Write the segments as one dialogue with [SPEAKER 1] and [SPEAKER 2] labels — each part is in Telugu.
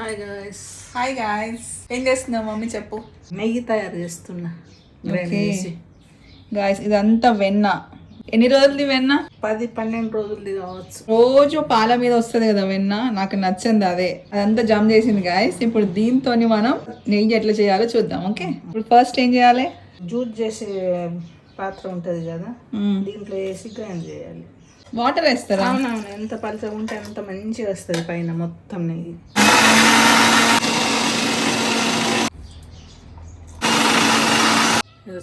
[SPEAKER 1] Hi guys.
[SPEAKER 2] హాయ్ గాయ్స్, ఏం చేస్తున్నావు మమ్మీ చెప్పు.
[SPEAKER 1] నెయ్యి తయారు చేస్తున్నా.
[SPEAKER 2] గాయ్స్ ఇదంతా వెన్న. ఎన్ని రోజులది వెన్న?
[SPEAKER 1] 10-12 రోజులది కావచ్చు.
[SPEAKER 2] రోజు పాల మీద వస్తుంది కదా వెన్న, నాకు నచ్చింది అదే. అదంతా జమ్ చేసింది గాయస్. ఇప్పుడు దీంతో మనం నెయ్యి ఎట్లా చేయాలో చూద్దాం. ఓకే, ఇప్పుడు ఫస్ట్ ఏం చేయాలి?
[SPEAKER 1] జ్యూస్ చేసే పాత్ర ఉంటుంది కదా, దీంట్లో వేసి గ్రైండ్ చేయాలి.
[SPEAKER 2] వాటర్ వేస్తారా?
[SPEAKER 1] అవునవును, ఎంత పలచగా ఉంటే అంత మంచిగా వస్తుంది పైన మొత్తం నెయ్యి.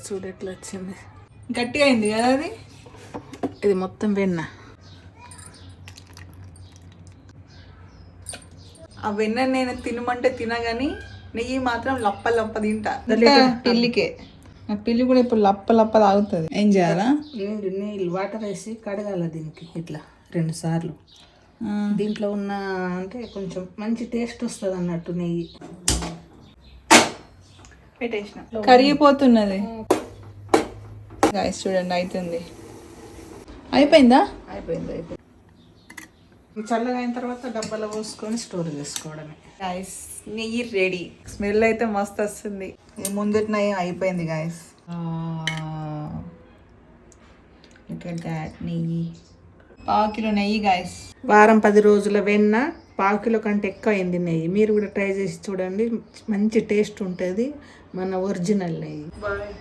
[SPEAKER 1] చూడు ఎట్లా వచ్చింది,
[SPEAKER 2] గట్టిగా అయింది కదా అది.
[SPEAKER 1] ఇది మొత్తం వెన్న.
[SPEAKER 2] ఆ వెన్న నేను తినమంటే తినగాని నెయ్యి మాత్రం లప్ప లప్ప తింటా. పిల్లికే నా పిల్లి కూడా ఇప్పుడు లప్ప లప్ప తాగుతుంది. ఏం చేయాలా?
[SPEAKER 1] నీళ్ళు వాటర్ వేసి కడగాల దీనికి ఇట్లా 2 సార్లు. దీంట్లో ఉన్న అంటే కొంచెం మంచి టేస్ట్ వస్తుంది అన్నట్టు నెయ్యి.
[SPEAKER 2] పెట్టేసిన కరిగిపోతున్నది గాయ్స్, చూడండి అవుతుంది. అయిపోయిందా?
[SPEAKER 1] అయిపోయింది. చల్లగా అయిన తర్వాత డబ్బాలో పోసుకొని స్టోర్ చేసుకోవడమే.
[SPEAKER 2] గాయ్స్ నెయ్యి రెడీ. స్మెల్ అయితే మస్తు వస్తుంది. ముందుటి నెయ్యి అయిపోయింది గాయ్స్. నెయ్యి 1/2 కిలో నెయ్యి గాయ్స్.
[SPEAKER 1] వారం 10 రోజుల వెన్న 1/2 కిలో కంటే ఎక్కువ అయింది నెయ్యి. మీరు కూడా ట్రై చేసి చూడండి, మంచి టేస్ట్ ఉంటుంది. మన ఒరిజినల్ నెయ్యి. బాయ్.